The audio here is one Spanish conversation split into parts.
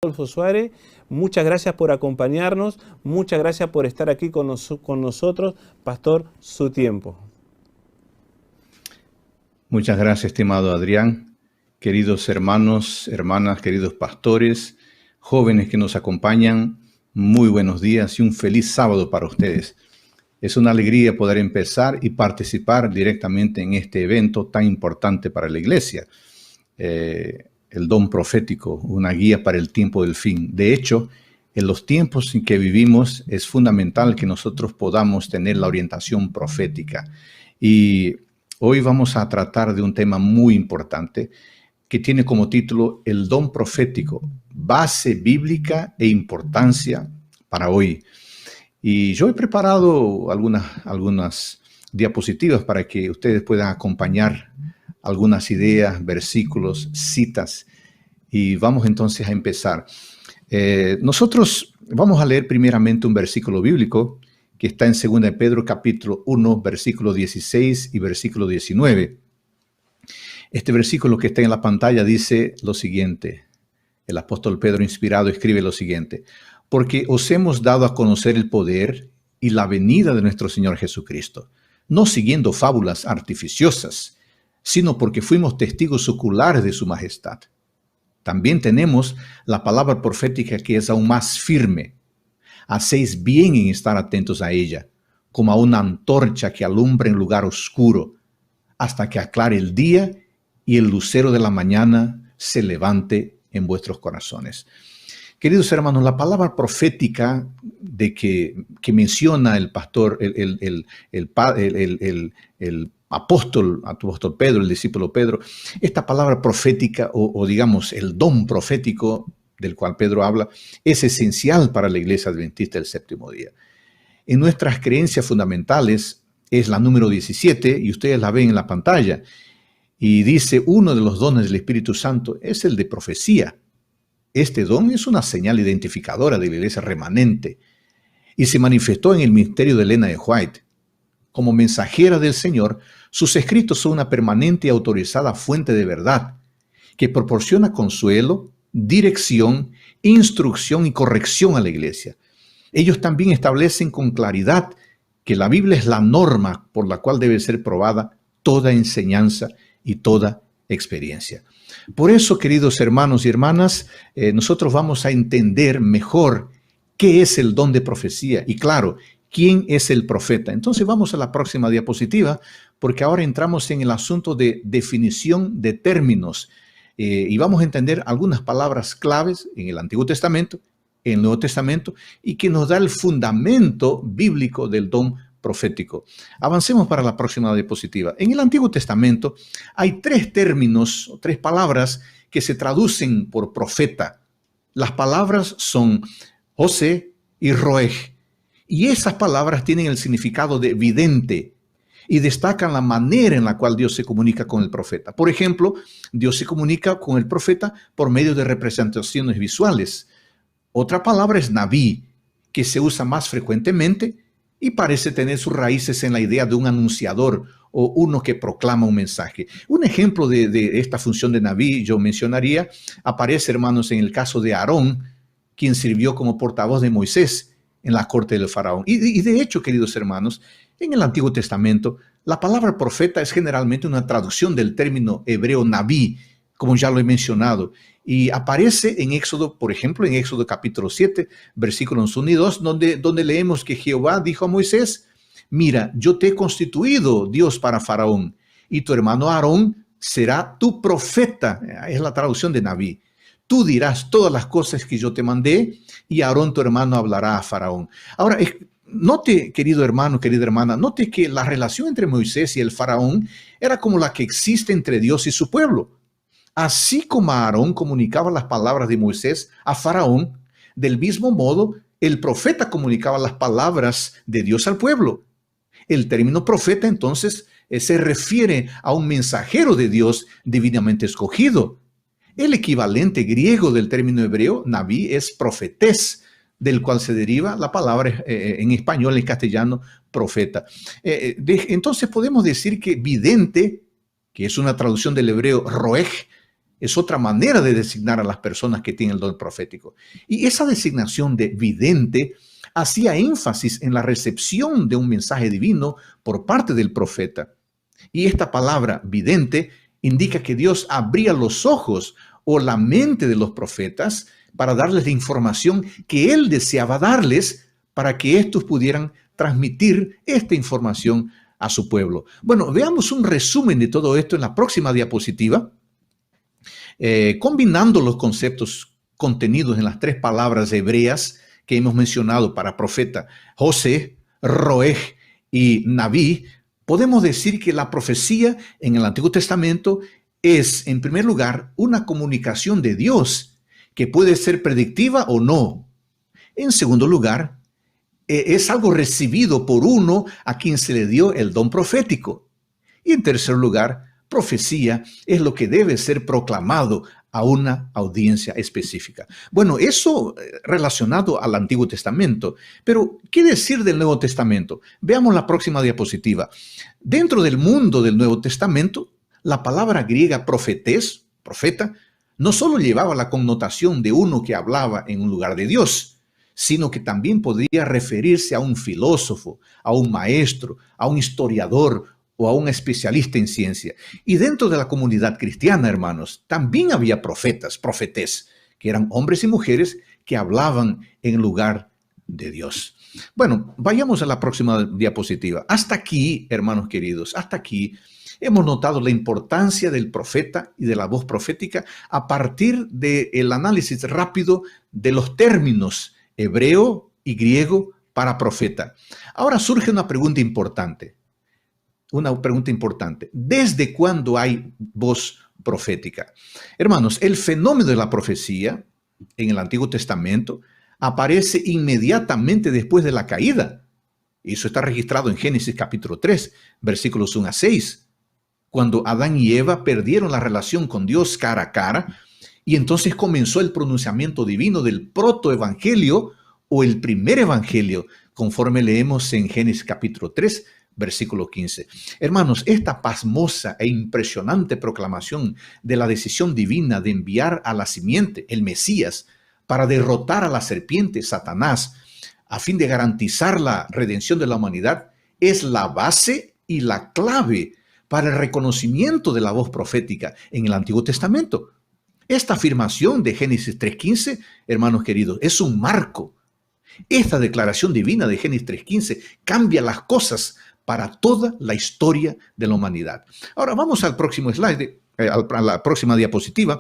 Adolfo Suárez, muchas gracias por acompañarnos, muchas gracias por estar aquí con nosotros. Pastor, su tiempo. Muchas gracias, estimado Adrián, queridos hermanos, hermanas, queridos pastores, jóvenes que nos acompañan, muy buenos días y un feliz sábado para ustedes. Es una alegría poder empezar y participar directamente en este evento tan importante para la iglesia. El don profético, una guía para el tiempo del fin. De hecho, en los tiempos en que vivimos es fundamental que nosotros podamos tener la orientación profética. Y hoy vamos a tratar de un tema muy importante que tiene como título El don profético, base bíblica e importancia para hoy. Y yo he preparado algunas diapositivas para que ustedes puedan acompañar algunas ideas, versículos, citas, y vamos entonces a empezar. Nosotros vamos a leer primeramente un versículo bíblico que está en 2 de Pedro capítulo 1, versículo 16 y versículo 19. Este versículo que está en la pantalla dice lo siguiente. El apóstol Pedro, inspirado, escribe lo siguiente: porque os hemos dado a conocer el poder y la venida de nuestro Señor Jesucristo, no siguiendo fábulas artificiosas, sino porque fuimos testigos oculares de su majestad. También tenemos la palabra profética que es aún más firme. Hacéis bien en estar atentos a ella, como a una antorcha que alumbra en lugar oscuro, hasta que aclare el día y el lucero de la mañana se levante en vuestros corazones. Queridos hermanos, la palabra profética que menciona el pastor, el apóstol Pedro, el discípulo Pedro, esta palabra profética o digamos el don profético del cual Pedro habla es esencial para la iglesia adventista del séptimo día. En nuestras creencias fundamentales es la número 17 y ustedes la ven en la pantalla y dice uno de los dones del Espíritu Santo es el de profecía. Este don es una señal identificadora de la iglesia remanente y se manifestó en el ministerio de Elena de White. Como mensajera del Señor, sus escritos son una permanente y autorizada fuente de verdad que proporciona consuelo, dirección, instrucción y corrección a la iglesia. Ellos también establecen con claridad que la Biblia es la norma por la cual debe ser probada toda enseñanza y toda experiencia. Por eso, queridos hermanos y hermanas, nosotros vamos a entender mejor qué es el don de profecía y, claro, quién es el profeta. Entonces vamos a la próxima diapositiva, porque ahora entramos en el asunto de definición de términos y vamos a entender algunas palabras claves en el Antiguo Testamento, en el Nuevo Testamento, y que nos da el fundamento bíblico del don profético. Avancemos para la próxima diapositiva. En el Antiguo Testamento hay tres términos, o tres palabras que se traducen por profeta. Las palabras son José y Roeg. Y esas palabras tienen el significado de vidente y destacan la manera en la cual Dios se comunica con el profeta. Por ejemplo, Dios se comunica con el profeta por medio de representaciones visuales. Otra palabra es Nabí, que se usa más frecuentemente y parece tener sus raíces en la idea de un anunciador o uno que proclama un mensaje. Un ejemplo de esta función de Nabí, yo mencionaría, aparece, hermanos, en el caso de Aarón, quien sirvió como portavoz de Moisés en la corte del faraón. Y de hecho, queridos hermanos, en el Antiguo Testamento, la palabra profeta es generalmente una traducción del término hebreo Nabí, como ya lo he mencionado, y aparece en Éxodo, por ejemplo, en Éxodo capítulo 7, versículos 1 y 2, donde leemos que Jehová dijo a Moisés: mira, yo te he constituido Dios para Faraón, y tu hermano Aarón será tu profeta. Es la traducción de Nabí. Tú dirás todas las cosas que yo te mandé, y Aarón tu hermano hablará a Faraón. Ahora, note, querido hermano, querida hermana, note que la relación entre Moisés y el Faraón era como la que existe entre Dios y su pueblo. Así como Aarón comunicaba las palabras de Moisés a Faraón, del mismo modo el profeta comunicaba las palabras de Dios al pueblo. El término profeta entonces se refiere a un mensajero de Dios divinamente escogido. El equivalente griego del término hebreo, Nabí, es profetés, del cual se deriva la palabra en español, en castellano, profeta. Entonces podemos decir que vidente, que es una traducción del hebreo roeg, Es otra manera de designar a las personas que tienen el don profético. Y esa designación de vidente hacía énfasis en la recepción de un mensaje divino por parte del profeta. Y esta palabra vidente indica que Dios abría los ojos o la mente de los profetas para darles la información que Él deseaba darles para que estos pudieran transmitir esta información a su pueblo. Bueno, veamos un resumen de todo esto en la próxima diapositiva. Combinando los conceptos contenidos en las tres palabras hebreas que hemos mencionado para profeta, José, Roeg y Naví, podemos decir que la profecía en el Antiguo Testamento es, en primer lugar, una comunicación de Dios que puede ser predictiva o no. En segundo lugar, es algo recibido por uno a quien se le dio el don profético. Y en tercer lugar, profecía es lo que debe ser proclamado a una audiencia específica. Bueno, eso relacionado al Antiguo Testamento. Pero, ¿qué decir del Nuevo Testamento? Veamos la próxima diapositiva. Dentro del mundo del Nuevo Testamento, la palabra griega profetés, profeta, no solo llevaba la connotación de uno que hablaba en un lugar de Dios, sino que también podría referirse a un filósofo, a un maestro, a un historiador o a un especialista en ciencia. Y dentro de la comunidad cristiana, hermanos, también había profetas, profetés, que eran hombres y mujeres que hablaban en lugar de Dios. Bueno, vayamos a la próxima diapositiva. Hasta aquí, hermanos queridos, hasta aquí hemos notado la importancia del profeta y de la voz profética a partir del análisis rápido de los términos hebreo y griego para profeta. Ahora surge una pregunta importante. ¿Desde cuándo hay voz profética? Hermanos, el fenómeno de la profecía en el Antiguo Testamento aparece inmediatamente después de la caída. Eso está registrado en Génesis capítulo 3, versículos 1 a 6, cuando Adán y Eva perdieron la relación con Dios cara a cara, y entonces comenzó el pronunciamiento divino del protoevangelio o el primer evangelio, conforme leemos en Génesis capítulo 3, versículo 15. Hermanos, esta pasmosa e impresionante proclamación de la decisión divina de enviar a la simiente, el Mesías, para derrotar a la serpiente, Satanás, a fin de garantizar la redención de la humanidad, es la base y la clave para el reconocimiento de la voz profética en el Antiguo Testamento. Esta afirmación de Génesis 3.15, hermanos queridos, es un marco. Esta declaración divina de Génesis 3.15 cambia las cosas para toda la historia de la humanidad. Ahora vamos al próximo slide, a la próxima diapositiva.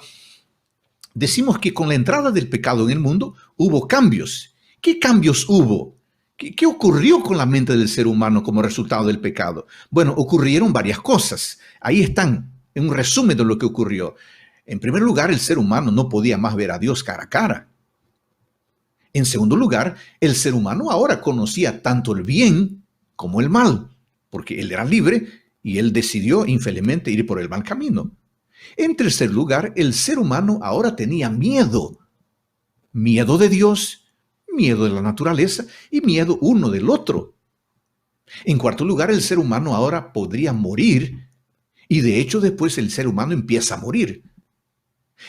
Decimos que con la entrada del pecado en el mundo hubo cambios. ¿Qué cambios hubo? ¿Qué ocurrió con la mente del ser humano como resultado del pecado? Bueno, ocurrieron varias cosas. Ahí están, en un resumen de lo que ocurrió. En primer lugar, el ser humano no podía más ver a Dios cara a cara. En segundo lugar, el ser humano ahora conocía tanto el bien como el mal, porque él era libre y él decidió infelizmente ir por el mal camino. En tercer lugar, el ser humano ahora tenía miedo. Miedo de Dios, miedo de la naturaleza y miedo uno del otro. En cuarto lugar, el ser humano ahora podría morir y de hecho después el ser humano empieza a morir.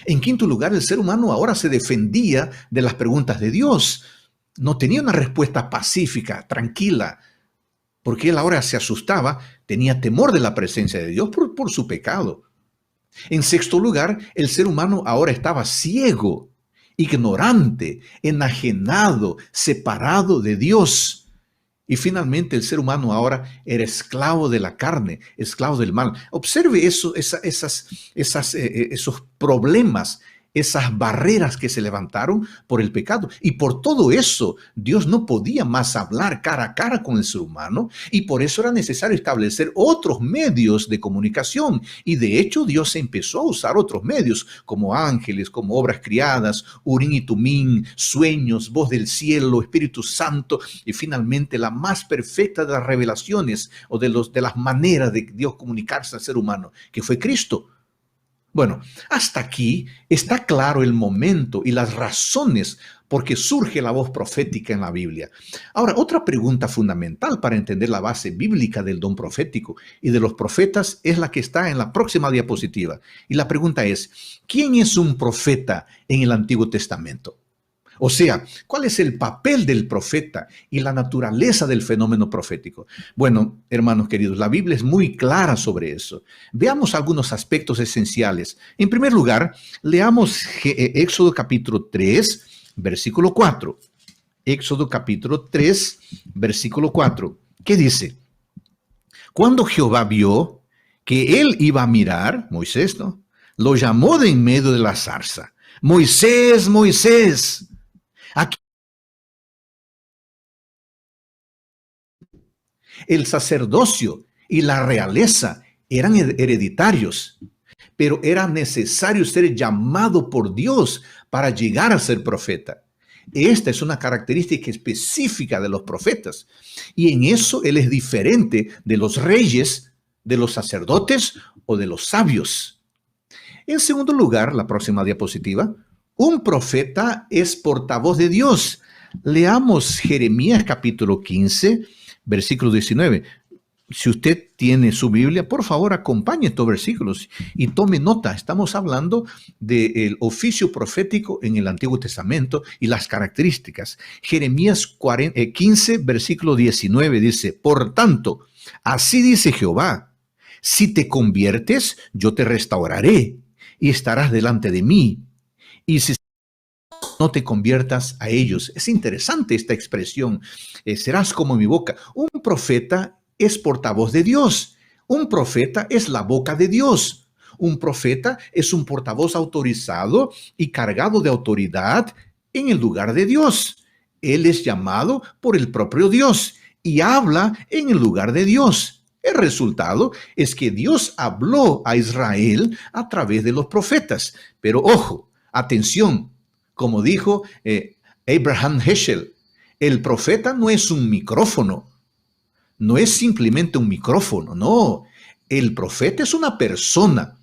En quinto lugar, el ser humano ahora se defendía de las preguntas de Dios. No tenía una respuesta pacífica, tranquila, porque él ahora se asustaba, tenía temor de la presencia de Dios por su pecado. En sexto lugar, el ser humano ahora estaba ciego, ignorante, enajenado, separado de Dios. Y finalmente el ser humano ahora era esclavo de la carne, esclavo del mal. Observe esos problemas, esas barreras que se levantaron por el pecado. Y por todo eso, Dios no podía más hablar cara a cara con el ser humano y por eso era necesario establecer otros medios de comunicación. Y de hecho, Dios empezó a usar otros medios como ángeles, como obras criadas, Urim y Tumim, sueños, voz del cielo, Espíritu Santo y finalmente la más perfecta de las revelaciones o de las maneras de Dios comunicarse al ser humano, que fue Cristo. Bueno, hasta aquí está claro el momento y las razones porque surge la voz profética en la Biblia. Ahora, otra pregunta fundamental para entender la base bíblica del don profético y de los profetas es la que está en la próxima diapositiva. Y la pregunta es, ¿quién es un profeta en el Antiguo Testamento? O sea, ¿cuál es el papel del profeta y la naturaleza del fenómeno profético? Bueno, hermanos queridos, la Biblia es muy clara sobre eso. Veamos algunos aspectos esenciales. En primer lugar, leamos Éxodo capítulo 3, versículo 4. Éxodo capítulo 3, versículo 4. ¿Qué dice? Cuando Jehová vio que él iba a mirar, Moisés, ¿no?, lo llamó de en medio de la zarza. Moisés, Moisés. Aquí el sacerdocio y la realeza eran hereditarios, pero era necesario ser llamado por Dios para llegar a ser profeta. Esta es una característica específica de los profetas, y en eso él es diferente de los reyes, de los sacerdotes o de los sabios. En segundo lugar, la próxima diapositiva, un profeta es portavoz de Dios. Leamos Jeremías capítulo 15, versículo 19. Si usted tiene su Biblia, por favor, acompañe estos versículos y tome nota. Estamos hablando del oficio profético en el Antiguo Testamento y las características. Jeremías 15, versículo 19 dice, por tanto, así dice Jehová, si te conviertes, yo te restauraré y estarás delante de mí. Y si no te conviertas a ellos. Es interesante esta expresión. Serás como mi boca. Un profeta es portavoz de Dios. Un profeta es la boca de Dios. Un profeta es un portavoz autorizado y cargado de autoridad en el lugar de Dios. Él es llamado por el propio Dios y habla en el lugar de Dios. El resultado es que Dios habló a Israel a través de los profetas. Pero ojo, atención, como dijo Abraham Heschel, el profeta no es un micrófono, no es simplemente un micrófono, no. El profeta es una persona.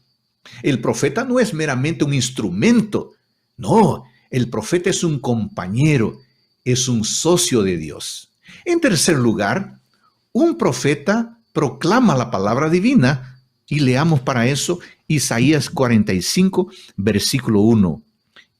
El profeta no es meramente un instrumento, no. El profeta es un compañero, es un socio de Dios. En tercer lugar, un profeta proclama la palabra divina y leamos para eso Isaías 45, versículo 1.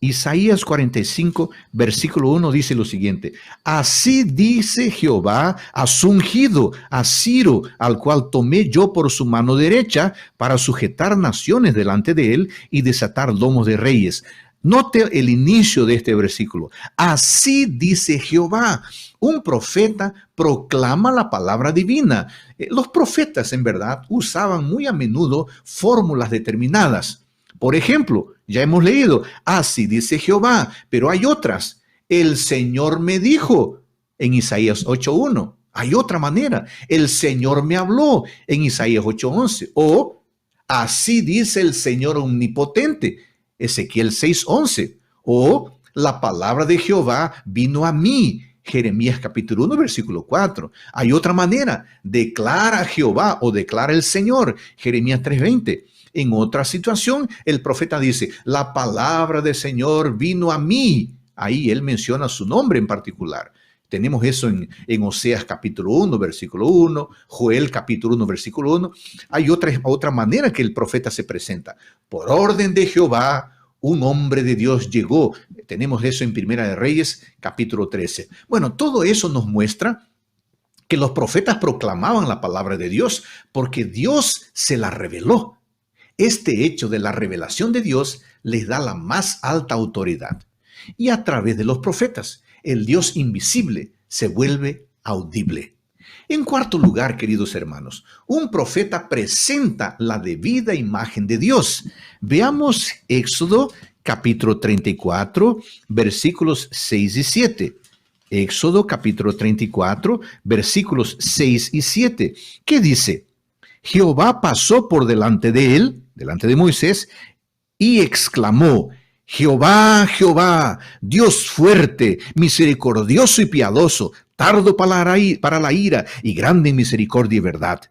Isaías 45, versículo 1 dice lo siguiente: así dice Jehová a su ungido, a Ciro, al cual tomé yo por su mano derecha para sujetar naciones delante de él y desatar lomos de reyes. Note el inicio de este versículo. Así dice Jehová. Un profeta proclama la palabra divina. Los profetas, en verdad, usaban muy a menudo fórmulas determinadas. Por ejemplo, ya hemos leído, así dice Jehová, pero hay otras. El Señor me dijo en Isaías 8:1. Hay otra manera. El Señor me habló en Isaías 8:11. O así dice el Señor omnipotente, Ezequiel 6:11. O la palabra de Jehová vino a mí, Jeremías capítulo 1, versículo 4. Hay otra manera. Declara Jehová o declara el Señor, Jeremías 3:20. En otra situación, el profeta dice, la palabra del Señor vino a mí. Ahí él menciona su nombre en particular. Tenemos eso en Oseas capítulo 1, versículo 1, Joel capítulo 1, versículo 1. Hay otra manera que el profeta se presenta. Por orden de Jehová, un hombre de Dios llegó. Tenemos eso en Primera de Reyes capítulo 13. Bueno, todo eso nos muestra que los profetas proclamaban la palabra de Dios porque Dios se la reveló. Este hecho de la revelación de Dios les da la más alta autoridad. Y a través de los profetas, el Dios invisible se vuelve audible. En cuarto lugar, queridos hermanos, un profeta presenta la debida imagen de Dios. Veamos Éxodo capítulo 34, versículos 6 y 7. Éxodo capítulo 34, versículos 6 y 7. ¿Qué dice? Jehová pasó por delante de él, delante de Moisés, y exclamó, Jehová, Jehová, Dios fuerte, misericordioso y piadoso, tardo para la ira y grande en misericordia y verdad,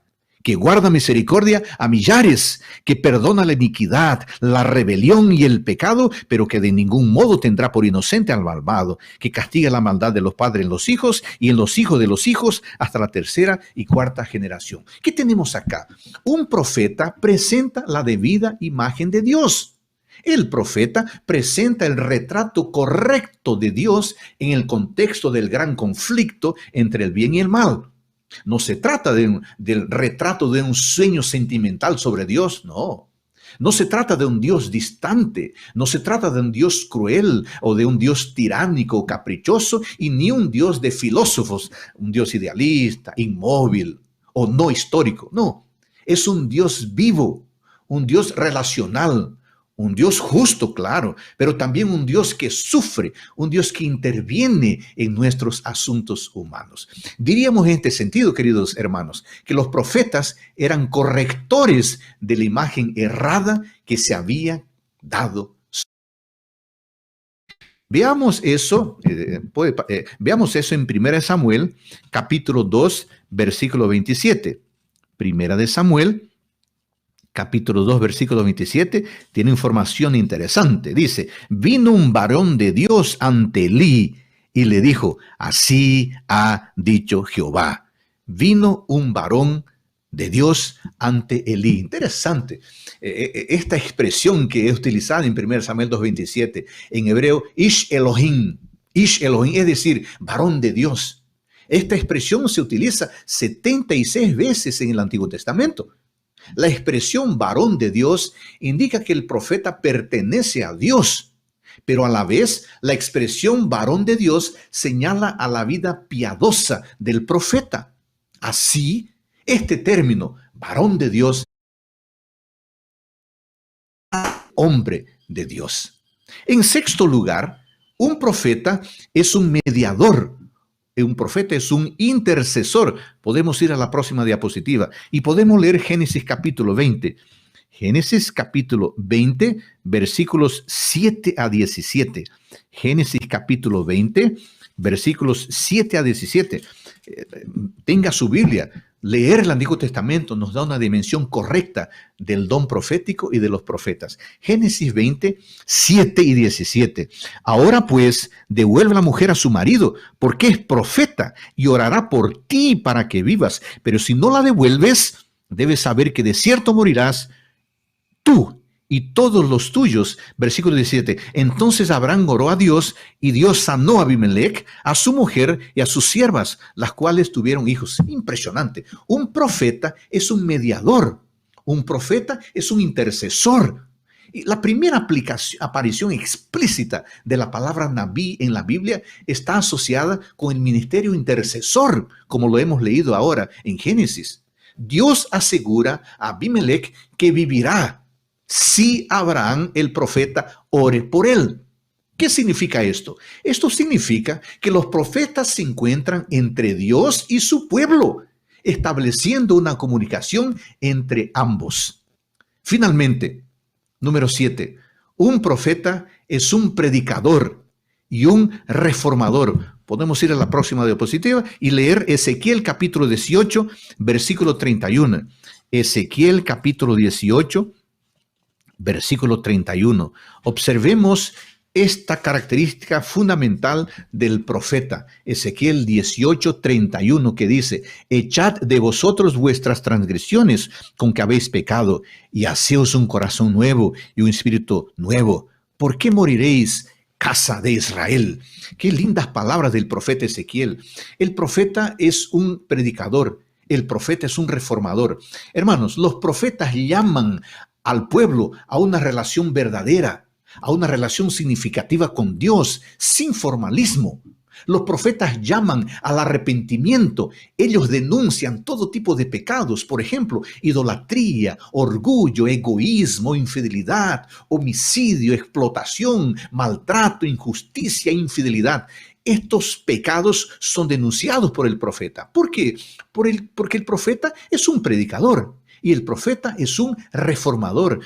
que guarda misericordia a millares, que perdona la iniquidad, la rebelión y el pecado, pero que de ningún modo tendrá por inocente al malvado, que castiga la maldad de los padres en los hijos y en los hijos de los hijos hasta la tercera y cuarta generación. ¿Qué tenemos acá? Un profeta presenta la debida imagen de Dios. El profeta presenta el retrato correcto de Dios en el contexto del gran conflicto entre el bien y el mal. No se trata del retrato de un sueño sentimental sobre Dios, no. No se trata de un Dios distante, no se trata de un Dios cruel o de un Dios tiránico o caprichoso y ni un Dios de filósofos, un Dios idealista, inmóvil o no histórico. No, es un Dios vivo, un Dios relacional, un Dios justo, claro, pero también un Dios que sufre, un Dios que interviene en nuestros asuntos humanos. Diríamos en este sentido, queridos hermanos, que los profetas eran correctores de la imagen errada que se había dado. Veamos eso, veamos eso en 1 Samuel, capítulo 2, versículo 27. 1 Samuel, capítulo 2, versículo 27, tiene información interesante. Dice, vino un varón de Dios ante Elí y le dijo, así ha dicho Jehová. Vino un varón de Dios ante Elí. Interesante. Esta expresión que es utilizada en 1 Samuel 2:27, en hebreo, Ish Elohim, es decir, varón de Dios. Esta expresión se utiliza 76 veces en el Antiguo Testamento. La expresión varón de Dios indica que el profeta pertenece a Dios, pero a la vez la expresión varón de Dios señala a la vida piadosa del profeta. Así, este término, varón de Dios, hombre de Dios. En sexto lugar, un profeta es un mediador. Un profeta es un intercesor. Podemos ir a la próxima diapositiva y podemos leer Génesis capítulo 20. Génesis capítulo 20, versículos 7 a 17. Génesis capítulo 20, versículos 7 a 17. Tenga su Biblia. Leer el Antiguo Testamento nos da una dimensión correcta del don profético y de los profetas. Génesis 20, 7 y 17. Ahora pues, devuelve la mujer a su marido, porque es profeta y orará por ti para que vivas. Pero si no la devuelves, debes saber que de cierto morirás tú y todos los tuyos. Versículo 17. Entonces Abraham oró a Dios y Dios sanó a Abimelech, a su mujer y a sus siervas, las cuales tuvieron hijos. Impresionante. Un profeta es un mediador. Un profeta es un intercesor. Y la primera aparición explícita de la palabra Nabí en la Biblia está asociada con el ministerio intercesor, como lo hemos leído ahora en Génesis. Dios asegura a Abimelech que vivirá si Abraham, el profeta, ore por él. ¿Qué significa esto? Esto significa que los profetas se encuentran entre Dios y su pueblo, estableciendo una comunicación entre ambos. Finalmente, número 7, un profeta es un predicador y un reformador. Podemos ir a la próxima diapositiva y leer Ezequiel capítulo 18, versículo 31. Ezequiel capítulo 18, versículo 31. Observemos esta característica fundamental del profeta. Ezequiel 18, 31, que dice, echad de vosotros vuestras transgresiones con que habéis pecado, y haceos un corazón nuevo y un espíritu nuevo. ¿Por qué moriréis, casa de Israel? Qué lindas palabras del profeta Ezequiel. El profeta es un predicador. El profeta es un reformador. Hermanos, los profetas llaman al pueblo a una relación verdadera, a una relación significativa con Dios, sin formalismo. Los profetas llaman al arrepentimiento. Ellos denuncian todo tipo de pecados, por ejemplo, idolatría, orgullo, egoísmo, infidelidad, homicidio, explotación, maltrato, injusticia, infidelidad. Estos pecados son denunciados por el profeta. ¿Por qué? Porque el profeta es un predicador. Y el profeta es un reformador.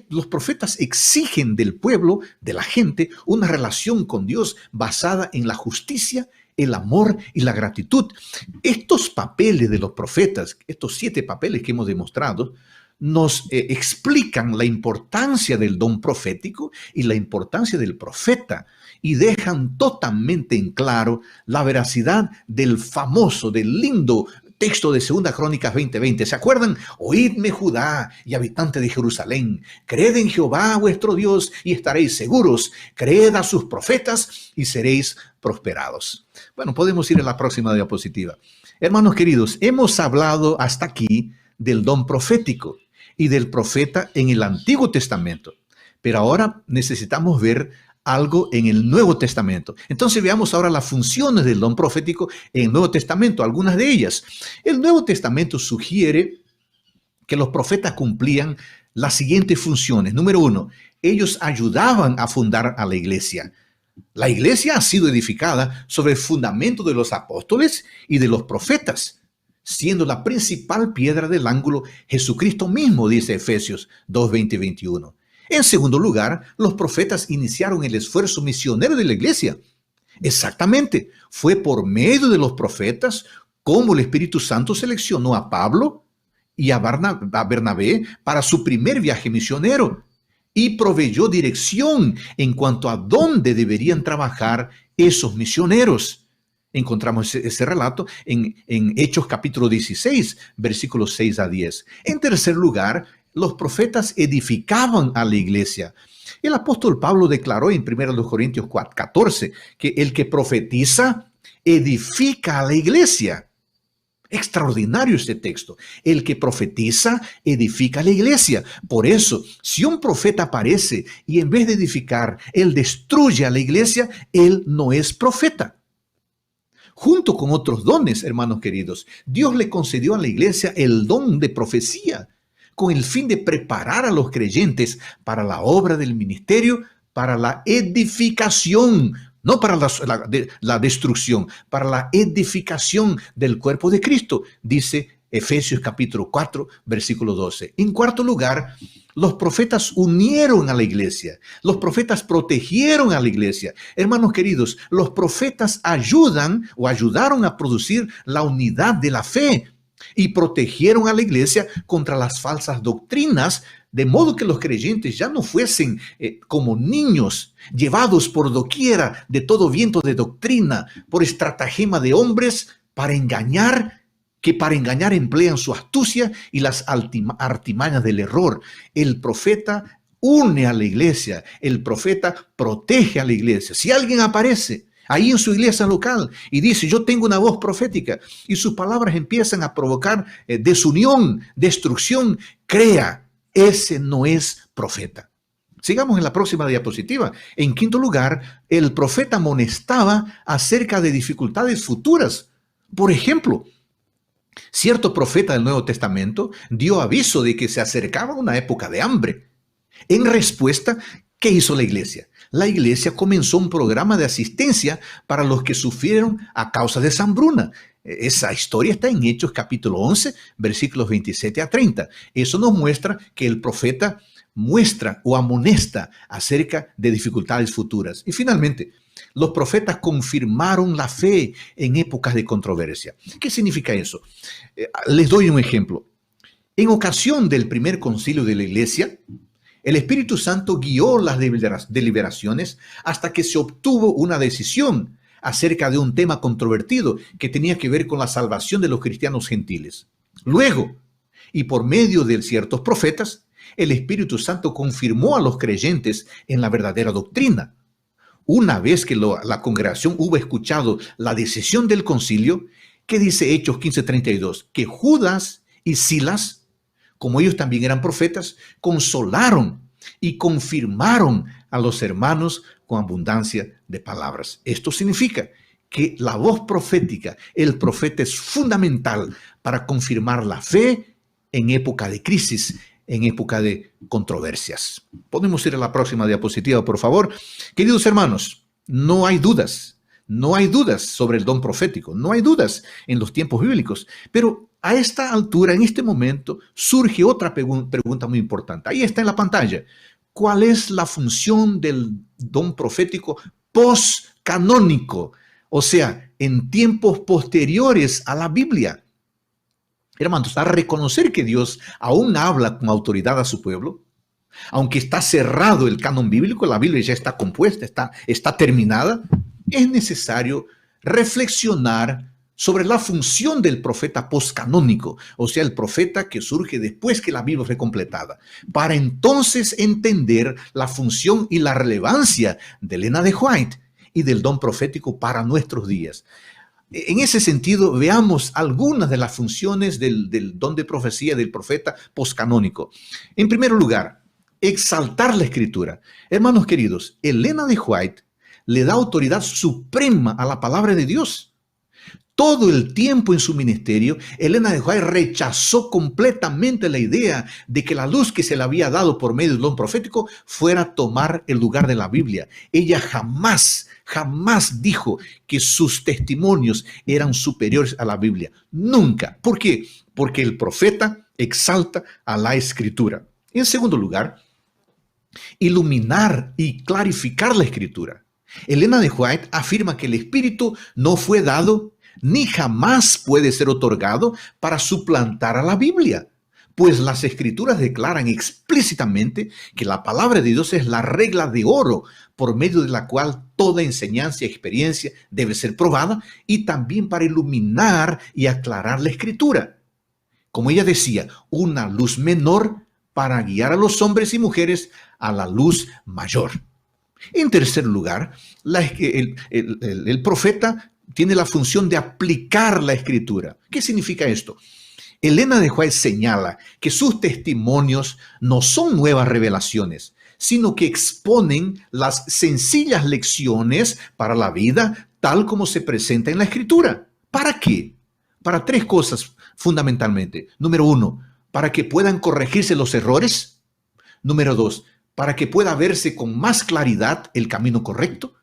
Los profetas exigen del pueblo, de la gente, una relación con Dios basada en la justicia, el amor y la gratitud. Estos papeles de los profetas, estos 7 papeles que hemos demostrado, nos explican la importancia del don profético y la importancia del profeta, y dejan totalmente en claro la veracidad del famoso, del lindo texto de 2 Crónicas 20:20. ¿Se acuerdan? Oídme, Judá y habitante de Jerusalén, creed en Jehová vuestro Dios y estaréis seguros, creed a sus profetas y seréis prosperados. Bueno, podemos ir a la próxima diapositiva. Hermanos queridos, hemos hablado hasta aquí del don profético y del profeta en el Antiguo Testamento, pero ahora necesitamos ver algo en el Nuevo Testamento. Entonces veamos ahora las funciones del don profético en el Nuevo Testamento, algunas de ellas. El Nuevo Testamento sugiere que los profetas cumplían las siguientes funciones. Número 1, ellos ayudaban a fundar a la iglesia. La iglesia ha sido edificada sobre el fundamento de los apóstoles y de los profetas, siendo la principal piedra del ángulo Jesucristo mismo, dice Efesios 2:20 y 21. En segundo lugar, los profetas iniciaron el esfuerzo misionero de la iglesia. Exactamente, fue por medio de los profetas como el Espíritu Santo seleccionó a Pablo y a Bernabé para su primer viaje misionero y proveyó dirección en cuanto a dónde deberían trabajar esos misioneros. Encontramos ese relato en Hechos capítulo 16, versículos 6 a 10. En tercer lugar, los profetas edificaban a la iglesia. El apóstol Pablo declaró en 1 Corintios 14 que el que profetiza edifica a la iglesia. Extraordinario este texto. El que profetiza edifica a la iglesia. Por eso, si un profeta aparece y en vez de edificar, él destruye a la iglesia, él no es profeta. Junto con otros dones, hermanos queridos, Dios le concedió a la iglesia el don de profecía, con el fin de preparar a los creyentes para la obra del ministerio, para la edificación, no para la destrucción, para la edificación del cuerpo de Cristo, dice Efesios capítulo 4, versículo 12. En cuarto lugar, los profetas unieron a la iglesia, los profetas protegieron a la iglesia. Hermanos queridos, los profetas ayudan o ayudaron a producir la unidad de la fe, y protegieron a la iglesia contra las falsas doctrinas, de modo que los creyentes ya no fuesen como niños, llevados por doquiera de todo viento de doctrina, por estratagema de hombres para engañar, que para engañar emplean su astucia y las artimañas del error. El profeta une a la iglesia, el profeta protege a la iglesia. Si alguien aparece ahí en su iglesia local y dice, yo tengo una voz profética, y sus palabras empiezan a provocar desunión, destrucción, crea, ese no es profeta. Sigamos en la próxima diapositiva. En quinto lugar, el profeta amonestaba acerca de dificultades futuras. Por ejemplo, cierto profeta del Nuevo Testamento dio aviso de que se acercaba una época de hambre. En respuesta, ¿qué hizo la iglesia? La iglesia comenzó un programa de asistencia para los que sufrieron a causa de esa hambruna. Esa historia está en Hechos capítulo 11, versículos 27 a 30. Eso nos muestra que el profeta muestra o amonesta acerca de dificultades futuras. Y finalmente, los profetas confirmaron la fe en épocas de controversia. ¿Qué significa eso? Les doy un ejemplo. En ocasión del primer concilio de la iglesia, el Espíritu Santo guió las deliberaciones hasta que se obtuvo una decisión acerca de un tema controvertido que tenía que ver con la salvación de los cristianos gentiles. Luego, y por medio de ciertos profetas, el Espíritu Santo confirmó a los creyentes en la verdadera doctrina. Una vez que la congregación hubo escuchado la decisión del concilio, ¿qué dice Hechos 15:32? Que Judas y Silas, como ellos también eran profetas, consolaron y confirmaron a los hermanos con abundancia de palabras. Esto significa que la voz profética, el profeta es fundamental para confirmar la fe en época de crisis, en época de controversias. Podemos ir a la próxima diapositiva, por favor. Queridos hermanos, no hay dudas sobre el don profético, no hay dudas en los tiempos bíblicos, pero a esta altura, en este momento, surge otra pregunta muy importante. Ahí está en la pantalla. ¿Cuál es la función del don profético post-canónico? O sea, en tiempos posteriores a la Biblia. Hermanos, a reconocer que Dios aún habla con autoridad a su pueblo, aunque está cerrado el canon bíblico, la Biblia ya está compuesta, está terminada, es necesario reflexionar sobre la función del profeta postcanónico, o sea, el profeta que surge después que la Biblia fue completada, para entonces entender la función y la relevancia de Elena de White y del don profético para nuestros días. En ese sentido, veamos algunas de las funciones del don de profecía del profeta postcanónico. En primer lugar, exaltar la escritura. Hermanos queridos, Elena de White le da autoridad suprema a la palabra de Dios. Todo el tiempo en su ministerio, Elena de White rechazó completamente la idea de que la luz que se le había dado por medio del don profético fuera a tomar el lugar de la Biblia. Ella jamás dijo que sus testimonios eran superiores a la Biblia. Nunca. ¿Por qué? Porque el profeta exalta a la escritura. En segundo lugar, iluminar y clarificar la escritura. Elena de White afirma que el Espíritu no fue dado ni jamás puede ser otorgado para suplantar a la Biblia, pues las Escrituras declaran explícitamente que la palabra de Dios es la regla de oro por medio de la cual toda enseñanza y experiencia debe ser probada, y también para iluminar y aclarar la Escritura. Como ella decía, una luz menor para guiar a los hombres y mujeres a la luz mayor. En tercer lugar, el profeta tiene la función de aplicar la escritura. ¿Qué significa esto? Elena de White señala que sus testimonios no son nuevas revelaciones, sino que exponen las sencillas lecciones para la vida tal como se presenta en la escritura. ¿Para qué? Para tres cosas fundamentalmente. Número uno, para que puedan corregirse los errores. Número dos, para que pueda verse con más claridad el camino correcto.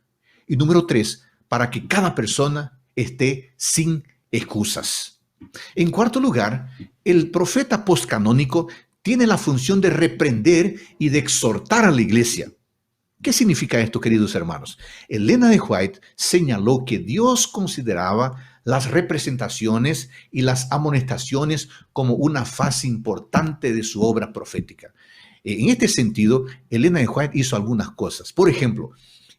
Y número tres, para que cada persona esté sin excusas. En cuarto lugar, el profeta postcanónico tiene la función de reprender y de exhortar a la iglesia. ¿Qué significa esto, queridos hermanos? Elena de White señaló que Dios consideraba las representaciones y las amonestaciones como una fase importante de su obra profética. En este sentido, Elena de White hizo algunas cosas. Por ejemplo,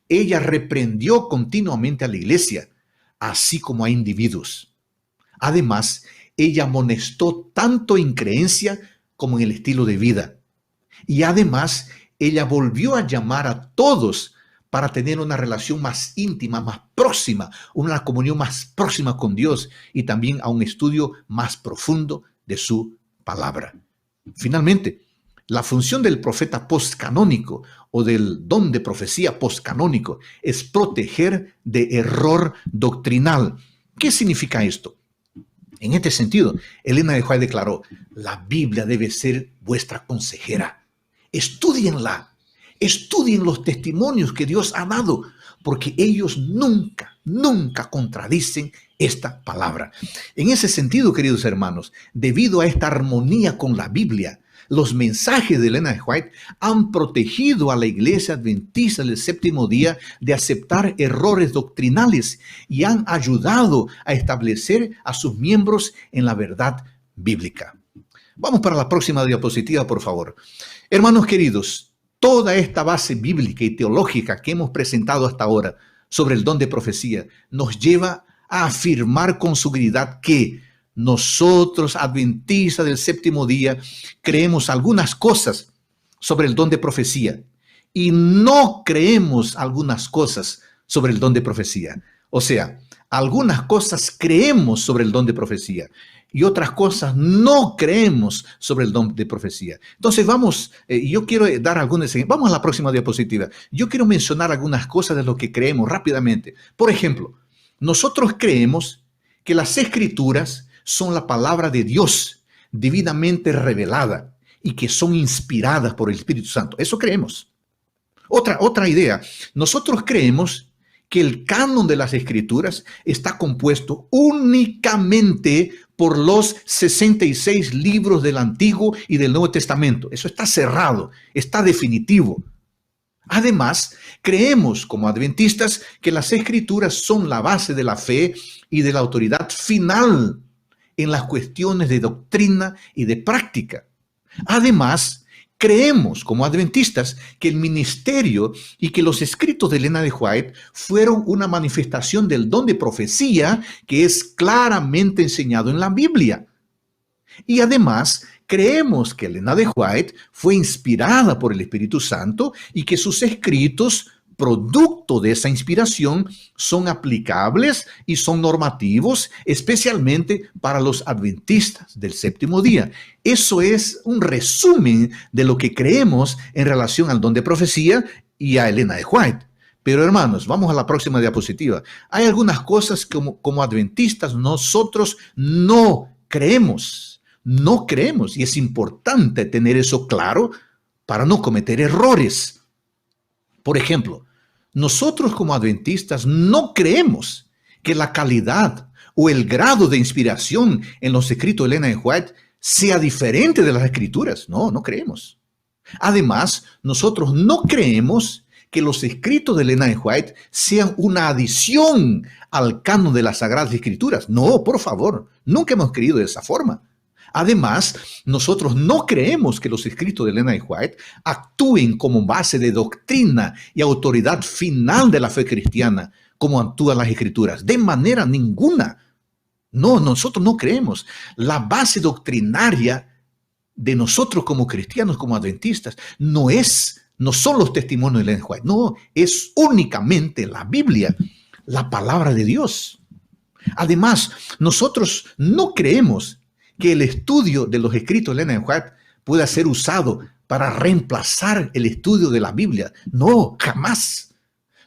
ella reprendió continuamente a la iglesia, así como a individuos. Además, ella amonestó tanto en creencia como en el estilo de vida. Y además, ella volvió a llamar a todos para tener una relación más íntima, más próxima, una comunión más próxima con Dios y también a un estudio más profundo de su palabra. Finalmente, la función del profeta postcanónico o del don de profecía postcanónico es proteger de error doctrinal. ¿Qué significa esto? En este sentido, Elena de White declaró: la Biblia debe ser vuestra consejera. Estúdienla, estudien los testimonios que Dios ha dado, porque ellos nunca contradicen esta palabra. En ese sentido, queridos hermanos, debido a esta armonía con la Biblia, los mensajes de Elena de White han protegido a la iglesia adventista del séptimo día de aceptar errores doctrinales y han ayudado a establecer a sus miembros en la verdad bíblica. Vamos para la próxima diapositiva, por favor. Hermanos queridos, toda esta base bíblica y teológica que hemos presentado hasta ahora sobre el don de profecía nos lleva a afirmar con seguridad que nosotros, adventistas del séptimo día, creemos algunas cosas sobre el don de profecía y no creemos algunas cosas sobre el don de profecía. O sea, algunas cosas creemos sobre el don de profecía y otras cosas no creemos sobre el don de profecía. Entonces yo quiero dar algunos ejemplos. Vamos a la próxima diapositiva. Yo quiero mencionar algunas cosas de lo que creemos rápidamente. Por ejemplo, nosotros creemos que las Escrituras son la palabra de Dios divinamente revelada y que son inspiradas por el Espíritu Santo. Eso creemos. Otra idea. Nosotros creemos que el canon de las Escrituras está compuesto únicamente por los 66 libros del Antiguo y del Nuevo Testamento. Eso está cerrado, está definitivo. Además, creemos como adventistas que las escrituras son la base de la fe y de la autoridad final en las cuestiones de doctrina y de práctica. Además, creemos como adventistas que el ministerio y que los escritos de Elena de White fueron una manifestación del don de profecía que es claramente enseñado en la Biblia. Y además, creemos que Elena de White fue inspirada por el Espíritu Santo y que sus escritos, producto de esa inspiración, son aplicables y son normativos, especialmente para los adventistas del séptimo día. Eso es un resumen de lo que creemos en relación al don de profecía y a Elena de White. Pero hermanos, vamos a la próxima diapositiva. Hay algunas cosas que como adventistas nosotros no creemos. No creemos, y es importante tener eso claro para no cometer errores. Por ejemplo, nosotros como adventistas no creemos que la calidad o el grado de inspiración en los escritos de Elena de White sea diferente de las escrituras. No, no creemos. Además, nosotros no creemos que los escritos de Elena de White sean una adición al canon de las Sagradas Escrituras. No, por favor, nunca hemos creído de esa forma. Además, nosotros no creemos que los escritos de Elena de White actúen como base de doctrina y autoridad final de la fe cristiana, como actúan las escrituras. De manera ninguna. No, nosotros no creemos. La base doctrinaria de nosotros como cristianos, como adventistas, no son los testimonios de Elena de White. No, es únicamente la Biblia, la palabra de Dios. Además, nosotros no creemos que el estudio de los escritos de Elena de White pueda ser usado para reemplazar el estudio de la Biblia. No, jamás.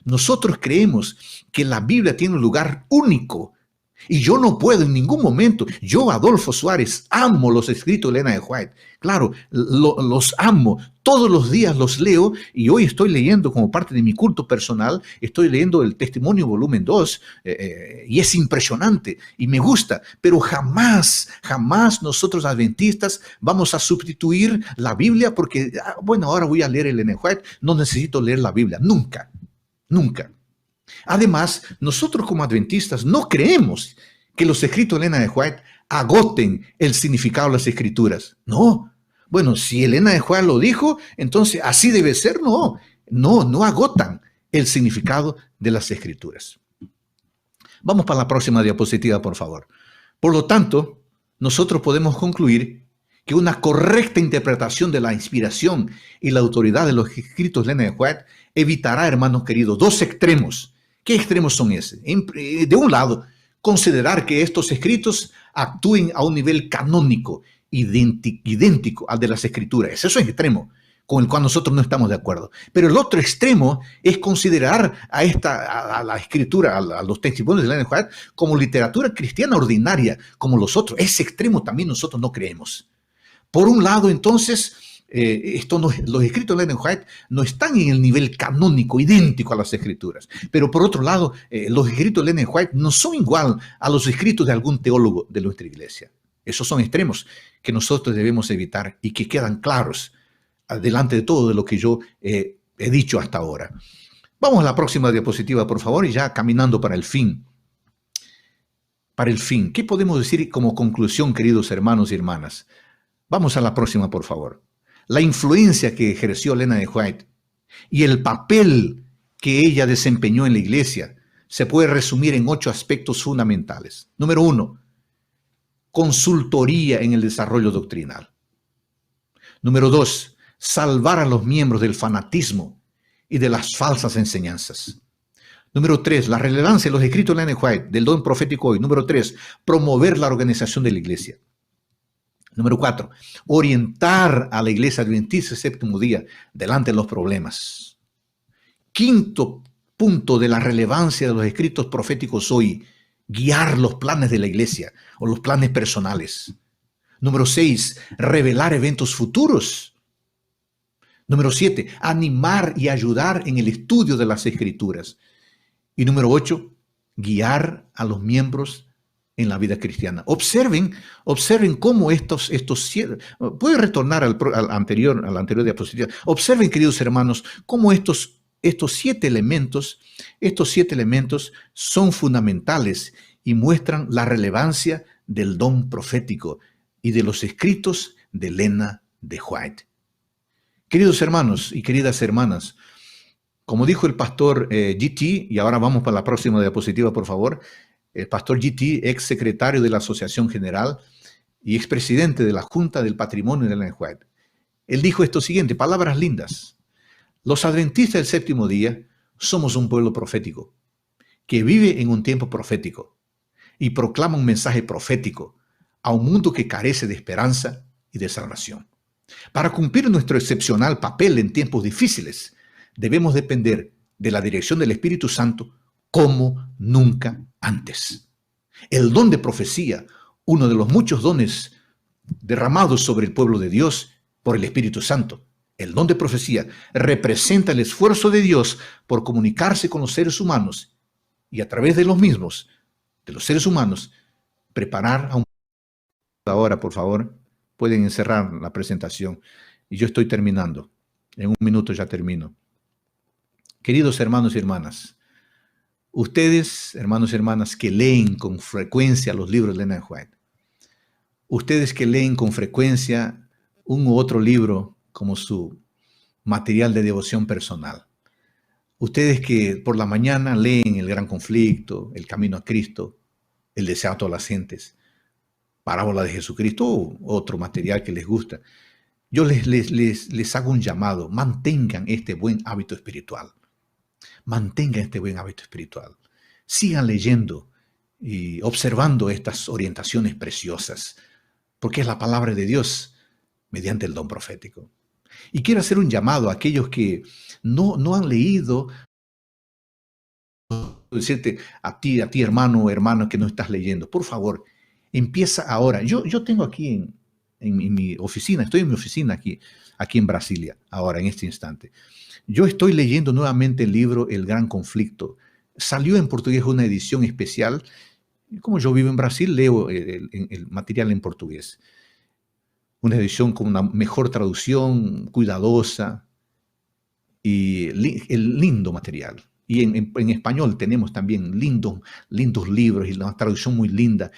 Nosotros creemos que la Biblia tiene un lugar único y yo no puedo en ningún momento, yo, Adolfo Suárez, amo los escritos de Elena de White. Claro, los amo, todos los días los leo y hoy estoy leyendo como parte de mi culto personal, estoy leyendo el Testimonio volumen 2 y es impresionante y me gusta, pero jamás nosotros adventistas vamos a sustituir la Biblia porque, bueno, ahora voy a leer Elena de White, no necesito leer la Biblia, nunca, nunca. Además, nosotros como adventistas no creemos que los escritos de Elena de White agoten el significado de las escrituras. No. Bueno, si Elena de White lo dijo, entonces así debe ser. No agotan el significado de las escrituras. Vamos para la próxima diapositiva, por favor. Por lo tanto, nosotros podemos concluir que una correcta interpretación de la inspiración y la autoridad de los escritos de Elena de White evitará, hermanos queridos, dos extremos. ¿Qué extremos son esos? De un lado, considerar que estos escritos actúen a un nivel canónico, idéntico al de las escrituras. Eso es un extremo con el cual nosotros no estamos de acuerdo. Pero el otro extremo es considerar a la escritura, a los testimonios de Elena de White, como literatura cristiana ordinaria, como los otros. Ese extremo también nosotros no creemos. Por un lado, entonces, los escritos de Elena de White no están en el nivel canónico, idéntico a las escrituras. Pero por otro lado, los escritos de Elena de White no son igual a los escritos de algún teólogo de nuestra iglesia. Esos son extremos que nosotros debemos evitar y que quedan claros delante de todo de lo que yo he dicho hasta ahora. Vamos a la próxima diapositiva, por favor, y ya caminando para el fin. Para el fin, ¿qué podemos decir como conclusión, queridos hermanos y hermanas? Vamos a la próxima, por favor. La influencia que ejerció Elena de White y el papel que ella desempeñó en la iglesia se puede resumir en 8 aspectos fundamentales. Número 1, consultoría en el desarrollo doctrinal. Número 2, salvar a los miembros del fanatismo y de las falsas enseñanzas. Número 3, la relevancia de los escritos de Elena de White, del don profético hoy. Número 3, promover la organización de la iglesia. Número 4, orientar a la iglesia adventista del séptimo día delante de los problemas. Quinto punto de la relevancia de los escritos proféticos hoy, guiar los planes de la iglesia o los planes personales. Número 6, revelar eventos futuros. Número 7, animar y ayudar en el estudio de las escrituras. Y número 8, guiar a los miembros en la vida cristiana. Observen cómo estos siete, puede retornar a la anterior diapositiva. Observen, queridos hermanos, cómo estos siete elementos son fundamentales y muestran la relevancia del don profético y de los escritos de Elena de White. Queridos hermanos y queridas hermanas, como dijo el pastor G.T., y ahora vamos para la próxima diapositiva, por favor, el pastor G.T., ex secretario de la Asociación General y expresidente de la Junta del Patrimonio de Elena White. Él dijo esto siguiente, palabras lindas. Los adventistas del séptimo día somos un pueblo profético que vive en un tiempo profético y proclama un mensaje profético a un mundo que carece de esperanza y de salvación. Para cumplir nuestro excepcional papel en tiempos difíciles, debemos depender de la dirección del Espíritu Santo como nunca antes. El don de profecía, uno de los muchos dones derramados sobre el pueblo de Dios por el Espíritu Santo, el don de profecía representa el esfuerzo de Dios por comunicarse con los seres humanos y a través de los mismos, de los seres humanos, preparar a un... Ahora, por favor, pueden encerrar la presentación y yo estoy terminando. En un minuto ya termino. Queridos hermanos y hermanas, ustedes, hermanos y hermanas, que leen con frecuencia los libros de Elena White, ustedes que leen con frecuencia un u otro libro como su material de devoción personal, ustedes que por la mañana leen El Gran Conflicto, El Camino a Cristo, El Deseo a todas las gentes, Parábola de Jesucristo o otro material que les gusta, yo les hago un llamado, mantengan este buen hábito espiritual. Mantengan este buen hábito espiritual. Sigan leyendo y observando estas orientaciones preciosas, porque es la palabra de Dios mediante el don profético. Y quiero hacer un llamado a aquellos que no han leído, decirte a ti hermano o hermano que no estás leyendo, por favor, empieza ahora. Yo tengo aquí en mi oficina, estoy en mi oficina aquí en Brasilia, ahora en este instante. Yo estoy leyendo nuevamente el libro El Gran Conflicto. Salió en portugués una edición especial. Como yo vivo en Brasil, leo el material en portugués. Una edición con una mejor traducción, cuidadosa y el lindo material. Y en español tenemos también lindos libros y una traducción muy linda.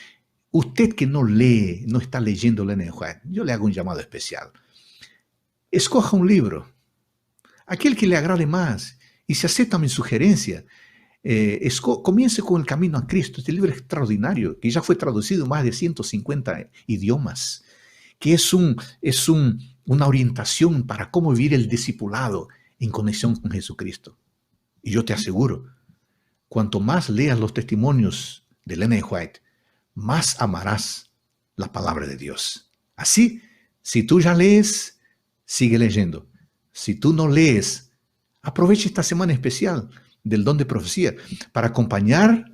Usted que no lee, no está leyendo Elena White, yo le hago un llamado especial. Escoja un libro, aquel que le agrade más, y se acepta mi sugerencia. Comience con El Camino a Cristo, este libro extraordinario, que ya fue traducido en más de 150 idiomas, que es una orientación para cómo vivir el discipulado en conexión con Jesucristo. Y yo te aseguro, cuanto más leas los testimonios de Elena White, más amarás la palabra de Dios. Así, si tú ya lees, sigue leyendo. Si tú no lees, aprovecha esta semana especial del don de profecía para acompañar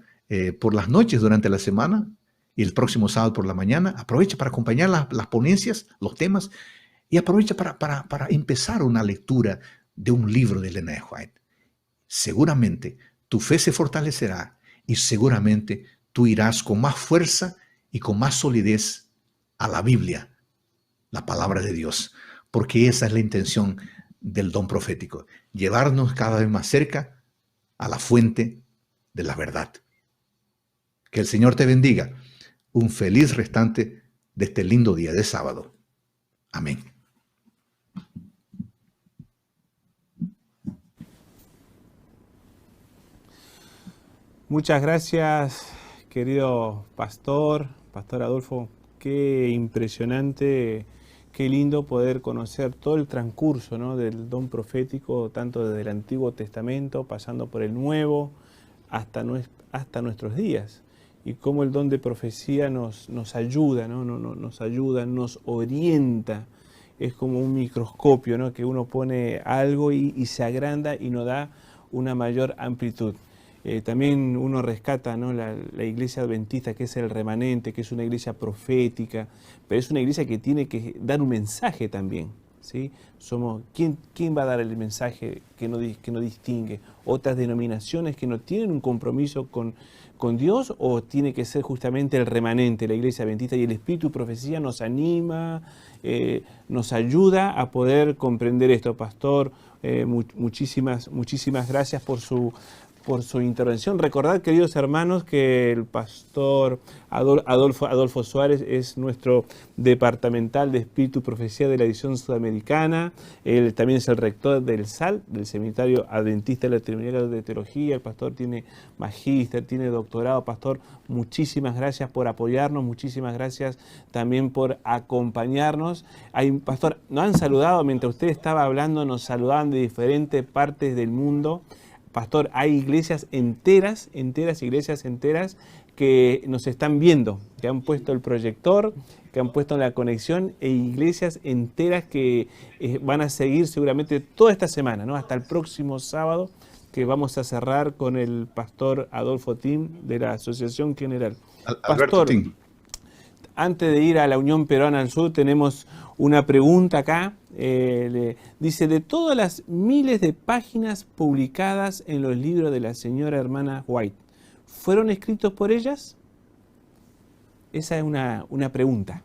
por las noches durante la semana y el próximo sábado por la mañana. Aprovecha para acompañar las ponencias, los temas, y aprovecha para empezar una lectura de un libro de Elena White. Seguramente tu fe se fortalecerá y seguramente tú irás con más fuerza y con más solidez a la Biblia, la palabra de Dios, porque esa es la intención del don profético, llevarnos cada vez más cerca a la fuente de la verdad. Que el Señor te bendiga. Un feliz restante de este lindo día de sábado. Amén. Muchas gracias, querido Pastor Adolfo. Qué impresionante, qué lindo poder conocer todo el transcurso, ¿no?, del don profético, tanto desde el Antiguo Testamento, pasando por el Nuevo, hasta nuestros días. Y cómo el don de profecía nos ayuda, ¿no? Nos ayuda, nos orienta. Es como un microscopio, ¿no?, que uno pone algo y se agranda y nos da una mayor amplitud. También uno rescata, ¿no?, la iglesia adventista, que es el remanente, que es una iglesia profética, pero es una iglesia que tiene que dar un mensaje también, ¿sí? ¿Quién va a dar el mensaje que no distingue? ¿Otras denominaciones que no tienen un compromiso con Dios, o tiene que ser justamente el remanente, la Iglesia Adventista? Y el Espíritu y Profecía nos anima, nos ayuda a poder comprender esto. Pastor, muchísimas gracias por su intervención. Recordad, queridos hermanos, que el pastor Adolfo Suárez es nuestro departamental de Espíritu y Profecía de la edición sudamericana. Él también es el rector del SAL, del Seminario Adventista Latinoamericano de Teología. El pastor tiene magíster, tiene doctorado. Pastor, muchísimas gracias por apoyarnos, muchísimas gracias también por acompañarnos. Pastor, nos han saludado mientras usted estaba hablando, nos saludaban de diferentes partes del mundo. Pastor, hay iglesias enteras que nos están viendo, que han puesto el proyector, que han puesto la conexión, e iglesias enteras que van a seguir seguramente toda esta semana, ¿no? Hasta el próximo sábado, que vamos a cerrar con el pastor Adolfo Tim de la Asociación General. Pastor, antes de ir a la Unión Peruana al Sur, tenemos una pregunta acá. Dice, de todas las miles de páginas publicadas en los libros de la señora hermana White, ¿fueron escritos por ellas? Esa es una pregunta.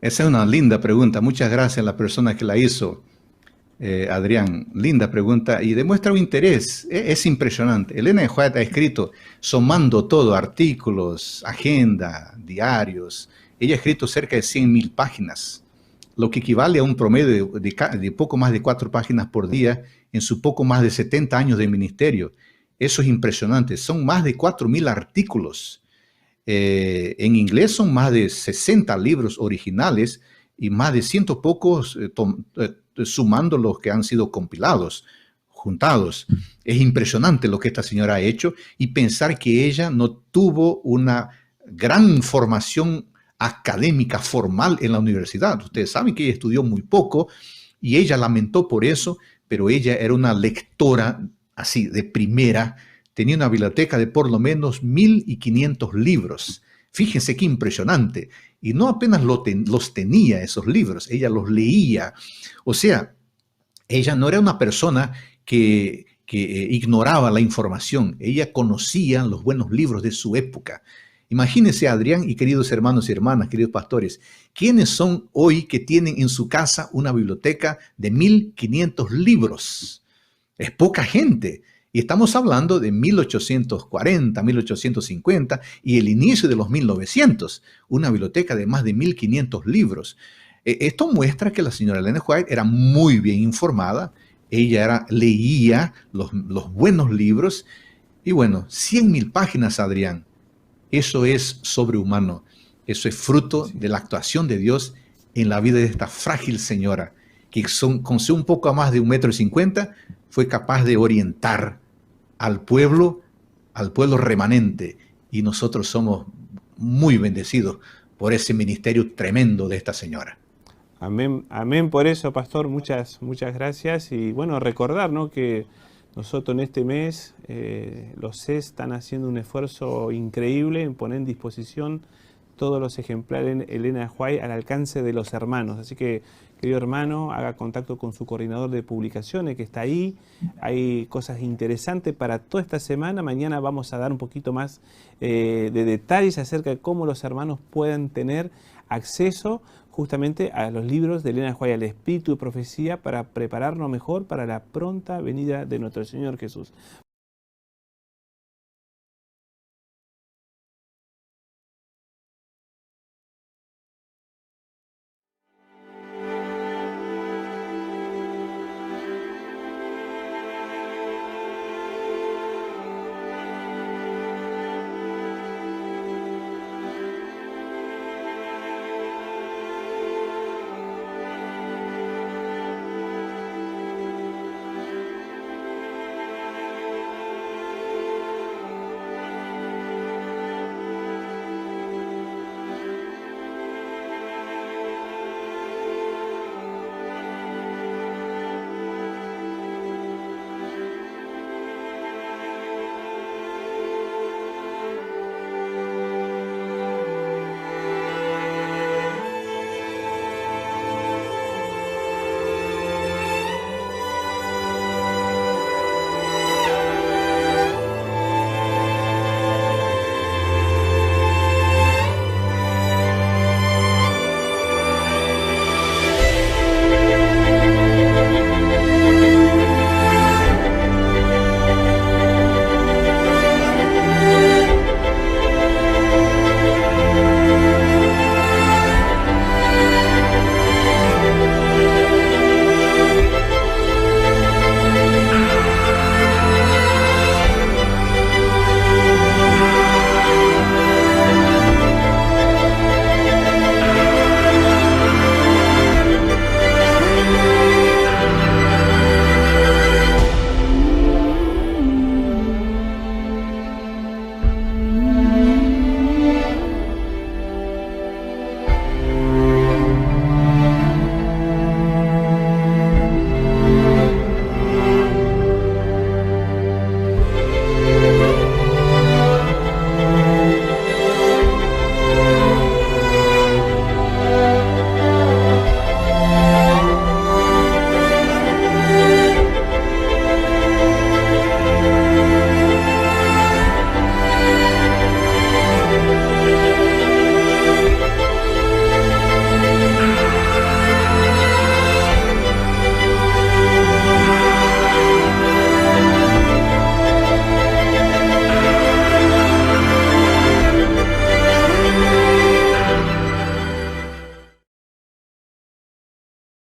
Esa es una linda pregunta. Muchas gracias a la persona que la hizo, Adrián. Linda pregunta y demuestra un interés. Es impresionante. Elena White ha escrito, sumando todo, artículos, agenda, diarios. Ella ha escrito cerca de 100.000 páginas, lo que equivale a un promedio de poco más de 4 páginas por día en su poco más de 70 años de ministerio. Eso es impresionante. Son más de 4.000 artículos. En inglés son más de 60 libros originales y más de 100 pocos sumando los que han sido compilados, juntados. Es impresionante lo que esta señora ha hecho, y pensar que ella no tuvo una gran formación académica formal en la universidad. Ustedes saben que ella estudió muy poco y ella lamentó por eso, pero ella era una lectora así de primera. Tenía una biblioteca de por lo menos 1.500 libros. Fíjense qué impresionante. Y no apenas los tenía esos libros, ella los leía. O sea, ella no era una persona que ignoraba la información. Ella conocía los buenos libros de su época. Imagínense, Adrián y queridos hermanos y hermanas, queridos pastores, ¿quiénes son hoy que tienen en su casa una biblioteca de 1.500 libros? Es poca gente. Y estamos hablando de 1840, 1850 y el inicio de los 1900. Una biblioteca de más de 1.500 libros. Esto muestra que la señora Elena White era muy bien informada. Ella leía los buenos libros. Y bueno, 100.000 páginas, Adrián. Eso es sobrehumano. Eso es fruto de la actuación de Dios en la vida de esta frágil señora, que con un poco más de 1,50 m fue capaz de orientar al pueblo remanente. Y nosotros somos muy bendecidos por ese ministerio tremendo de esta señora. Amén, amén por eso, pastor. Muchas gracias. Y bueno, recordar, ¿no?, que nosotros en este mes, los CES están haciendo un esfuerzo increíble en poner en disposición todos los ejemplares de Elena White al alcance de los hermanos. Así que, querido hermano, haga contacto con su coordinador de publicaciones que está ahí. Hay cosas interesantes para toda esta semana. Mañana vamos a dar un poquito más de detalles acerca de cómo los hermanos pueden tener acceso justamente a los libros de Elena White, al Espíritu y Profecía, para prepararnos mejor para la pronta venida de nuestro Señor Jesús.